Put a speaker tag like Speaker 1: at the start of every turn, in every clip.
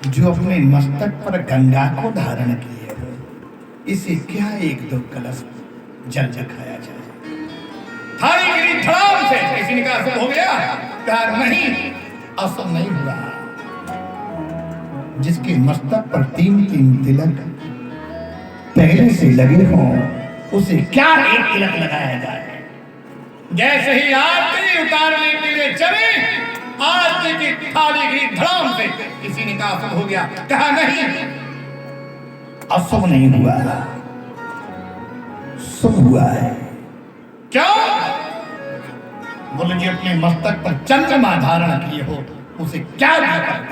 Speaker 1: जो अपने मस्तक पर गंगा को धारण किए हो, इसे क्या एक दो कलश जल चखाया जाए? थारी गिरी धड़ाम से किसी ने कहा अशुभ हो गया? कहा नहीं, अशुभ नहीं हुआ। जिसके मस्तक पर तीन तीन तिलक पहले से लगे हों, उसे क्या एक तिलक लगाया जाए? जैसे ही आरती उतारने के लिए चले, आरती की थाली गिरी धड़ाम से किसी ने कहा अशुभ हो गया? कहा नहीं, अशुभ नहीं हुआ, शुभ हुआ है। क्यों? बोले जी अपने मस्तक पर चंद्रमा धारण किए हो, उसे क्या दिखाया जाए?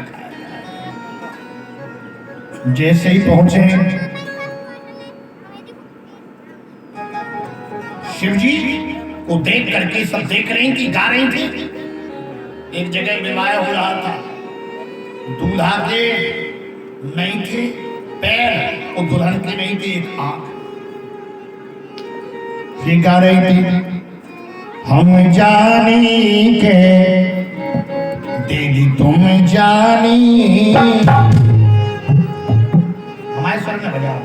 Speaker 1: जैसे ही पहुंचे शिवजी को देख करके सब देख रहे हैं कि गा रही थी। एक जगह विवाह हो रहा था, दूल्हा के नहीं थे पैर और दुल्हन के नहीं थे एक आंख। ये गा रही थी, हम जानी के देगी तुम जानी। हमारे स्वर में बजाओ।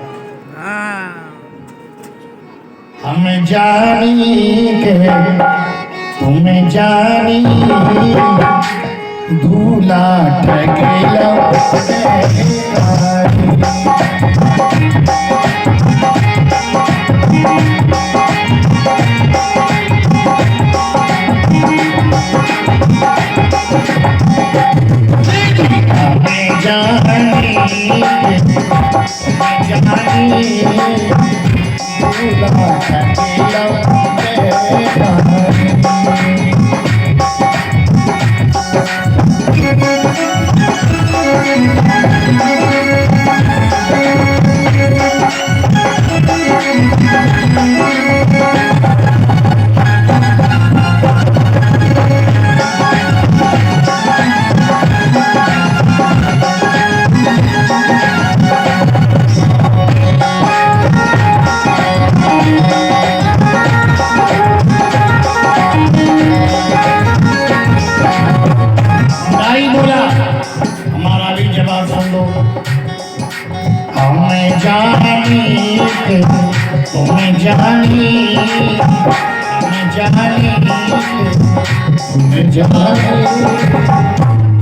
Speaker 1: हम जानी के तुम जानी, दूल्हा ठगेला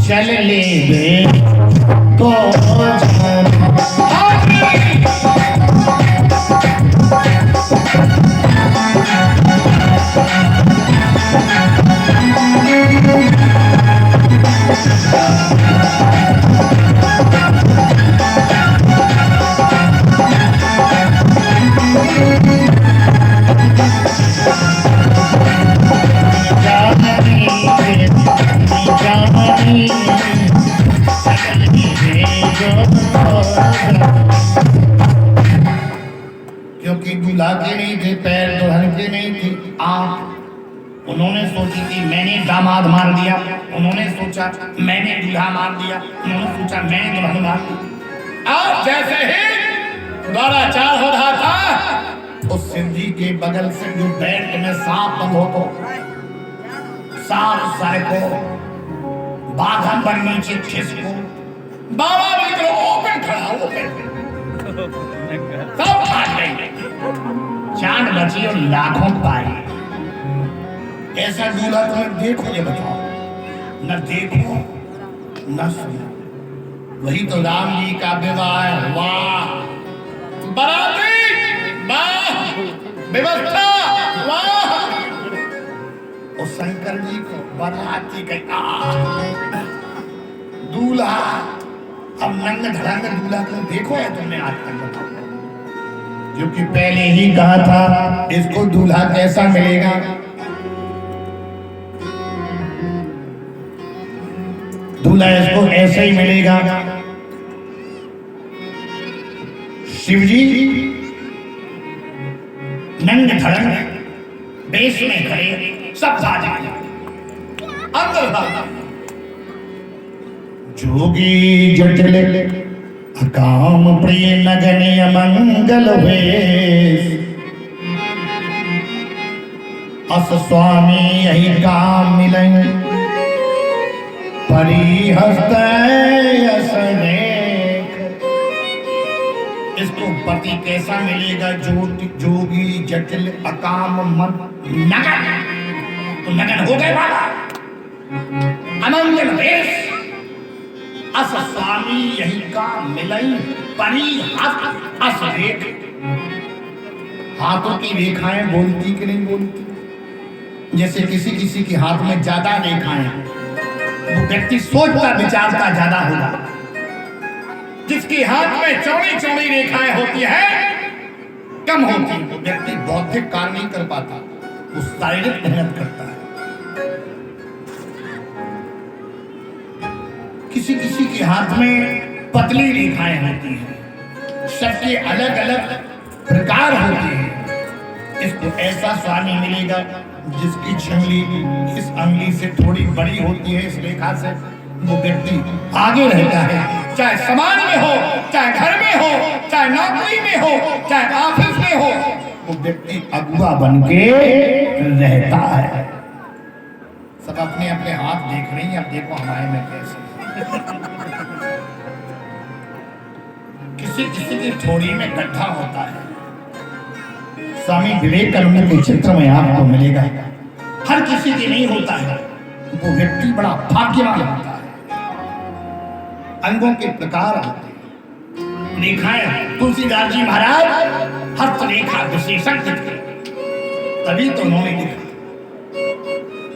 Speaker 1: चल ले बे तो क्योंकि दूल्हा के नहीं थे पैर, दुल्हन के नहीं थी आंख। उन्होंने सोची थी मैंने दामाद मार दिया, उन्होंने सोचा मैंने दूल्हा मार दिया, उन्होंने सोचा मैंने दुल्हन मार दिया। और जैसे ही द्वाराचार हो रहा था, उस सिंधी के बगल से जो बैठ में सांप बंद हो तो सांप सारे को बाघन पर नीचे खिसको बाबा बिल्कुल ओपन खड़ा, ओपन सब भाग गए। चांद बची और लाखों पाए। ऐसा दूल्हा तुम्हें देखो, ये बताओ, न देखो न सुनो। वही तो राम जी का विवाह है। वाह बराती, वाह व्यवस्था, वाह। और शंकर जी को बराती का दूल्हा, अब नंग धड़ंग दूल्हा को देखो है तुमने आज तक? बताओ, क्योंकि पहले ही कहा था इसको दूल्हा कैसा मिलेगा। दूल्हा इसको ऐसे ही मिलेगा। शिवजी नंग धड़ंग बेश में खड़े, सब साजे अंदर भागा। जोगी जटिल अकाम प्रिय नगनीय मंगल वेश, अस स्वामी यही काम मिले, परी हस्त असने पति कैसा मिलेगा? जोगी जटिल अकाम मन नगन। तो नगन हो गए बाबा। अनंजन वेश अस स्वामी यही का मिलई परी हस्त अस रेख। हाथों की रेखाएं बोलती कि नहीं बोलती? जैसे किसी किसी के हाथ में ज्यादा रेखाएं, वो व्यक्ति सोचता विचारता ज्यादा होगा। जिसके हाथ में चौड़ी चौड़ी रेखाएं होती है कम होती, वो व्यक्ति बौद्धिक कार्य नहीं कर पाता, वो शारीरिक मेहनत करता है। किसी किसी के हाथ में पतली रेखाएं होती हैं, सबके अलग अलग प्रकार होते हैं। इसको ऐसा स्वामी मिलेगा जिसकी छंगली इस अंगली से थोड़ी बड़ी होती है, इस रेखा से वो व्यक्ति आगे रहता है। चाहे समाज में हो, चाहे घर में हो, चाहे नौकरी में हो, चाहे ऑफिस में हो, वो व्यक्ति अगुआ बन के रहता है। सब अपने अपने हाथ देख रही हैं, अब देखो हमारे में कैसे। किसी किसी की थोड़ी में गड्ढा होता है। स्वामी विवेकानंद के चित्र में आपको मिलेगा। हर किसी की नहीं होता है, वो व्यक्ति बड़ा भाग्यवान होता है। अंगों के प्रकार होते हैं, रेखाएं। तुलसीदास जी महाराज हस्त रेखा विशेषज्ञ थे, तभी तो उन्होंने लिखा।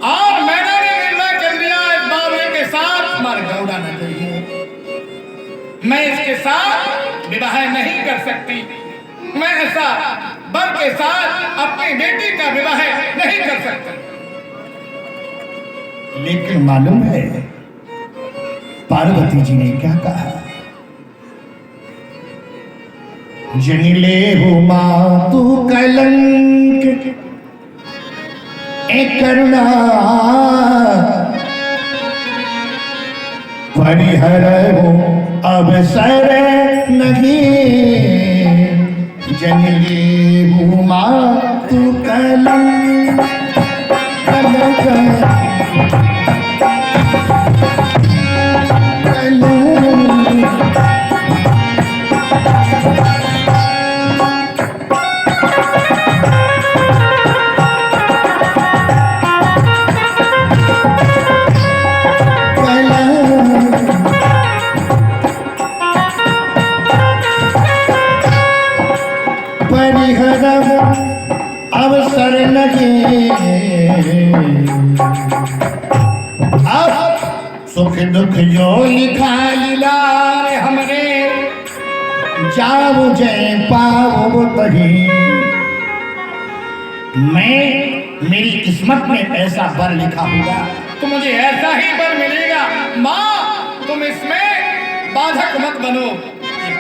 Speaker 1: और मैंने निर्णय कर लिया इस बाबरे के साथ मर गौड़ा न चाहिए, मैं इसके साथ विवाह नहीं कर सकती। मैं ऐसा बर के साथ अपनी बेटी का विवाह नहीं कर सकता। लेकिन मालूम है पार्वती जी ने क्या कहा? जनिले हो मां तू कलंक ए करुणा परिहर हो अवसर नहीं। जनिले हो मां तू कलंक अवसर नहीं। अब सुख दुख जो लिखा लीला हमने, जाओ जय पाओ तही। मेरी किस्मत में ऐसा बर लिखा होगा तो मुझे ऐसा ही बर मिलेगा। माँ तुम इसमें बाधक मत बनो।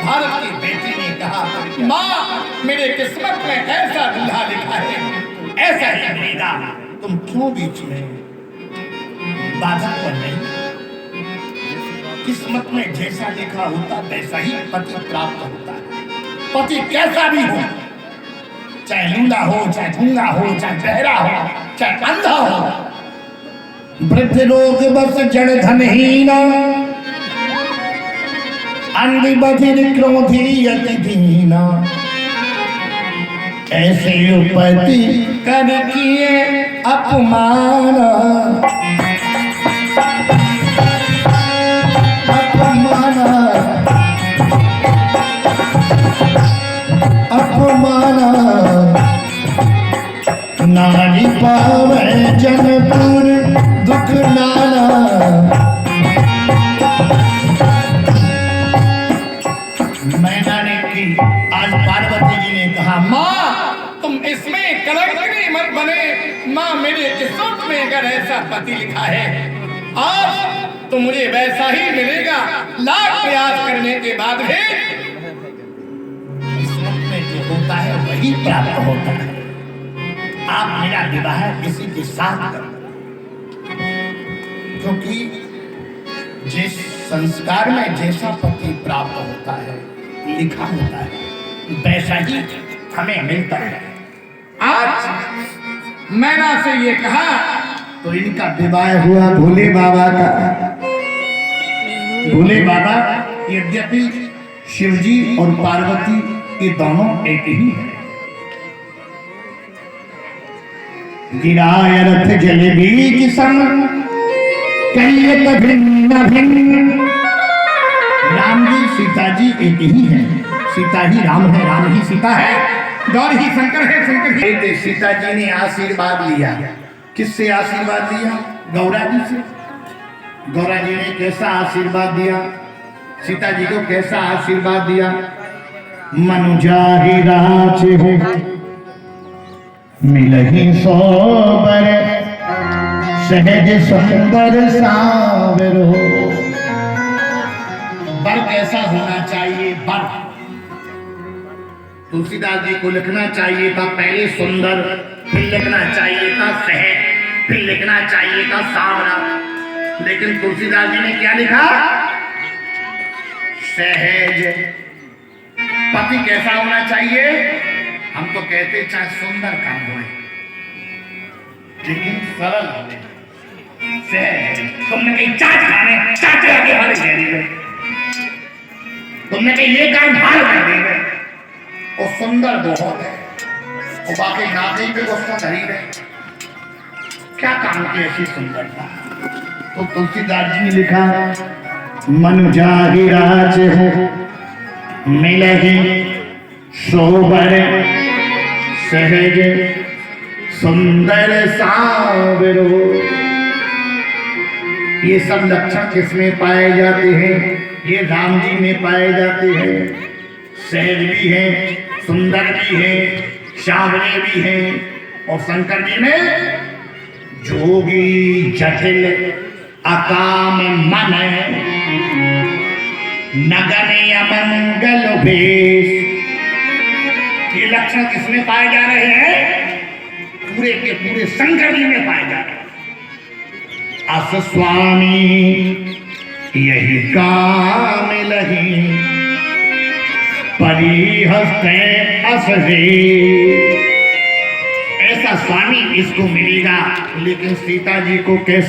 Speaker 1: भारत की बेटी ने कहा, माँ मेरे किस्मत में ऐसा दूल्हा लिखा है, ऐसा ही मिलेगा। तुम क्यों बीच में बाधक बन गई? किस्मत में जैसा लिखा होता वैसा ही पति प्राप्त होता है। पति कैसा भी हो, चाहे लूला हो, चाहे गूंगा हो, चाहे बहरा हो, चाहे अंधा हो, वृद्ध लोग बस जड़ धनहीना, अंधी बधिर क्रोधी अति दीना, ऐसे उपति कर किए अपमान। अपमान अपमान नारी पावे जनपुर दुख नाना। मैना ने की, आज पार्वती जी ने कहा, माँ तुम इसमें कलंकिनी मत बने। माँ मेरे किस्मत में अगर ऐसा पति लिखा है आज तो मुझे वैसा ही मिलेगा। लाख प्रयास करने के बाद भी किस्मत में जो होता है वही प्राप्त होता है। आप मेरा विवाह किसी के साथ करो, क्योंकि जिस संस्कार में जैसा पति प्राप्त होता है लिखा होता है वैसा ही हमें मिलता है। आज मैना से ये कहा तो इनका विवाह हुआ भोले बाबा का। भोले बाबा यद्यपि शिवजी और पार्वती ये दोनों एक ही है। गिराय रथ जल बीच सम कहिए भिन्न भिन्न। राम जी सीता जी एक ही है, सीता ही राम है, राम ही सीता है, गौर ही शंकर है, शंकर ही। सीता जी ने आशीर्वाद लिया, किससे आशीर्वाद लिया? गौरा जी से। गौरा जी ने कैसा आशीर्वाद दिया? सीता जी को कैसा आशीर्वाद दिया? मनुजाहि राज हो मिलहि सोबर सहज सुंदर सावरो। वर कैसा होना चाहिए? वर तुलसीदास जी को लिखना चाहिए था पहले सुंदर, फिर लिखना चाहिए था सहज, फिर लिखना चाहिए था सावरा, लेकिन तुलसीदास जी ने क्या लिखा? सहज। पति कैसा होना चाहिए? हम तो कहते चाहे सुंदर काम होए लेकिन सरल होए। सहज। तुमने कहीं चाट खाने चाटे आगे वाले दे दी, तुमने कहीं ये काम भाल कर दी और सुंदर बहुत है और बाकी नाती पे गुस्सा धरी है, क्या काम की ऐसी सुंदरता? तो तुलसीदास जी ने लिखा मनुजाहि राज हो मिलहि सोबर सहज सुंदर सावरो। ये सब लक्षण किसमें पाए जाते हैं? ये राम जी में पाए जाते हैं। सहज भी हैं, सुंदर भी हैं, सावरे भी हैं। और शंकर जी ने जोगी जटिल अकाम मन नगन अमंगल भेष। ये लक्षण किसमें पाए जा रहे हैं? पूरे के पूरे शंकर जी में पाए जा रहे हैं। अस स्वामी यही काम लही परिहस्ते अस रे। ऐसा स्वामी इसको मिलेगा, लेकिन सीता जी को कैसे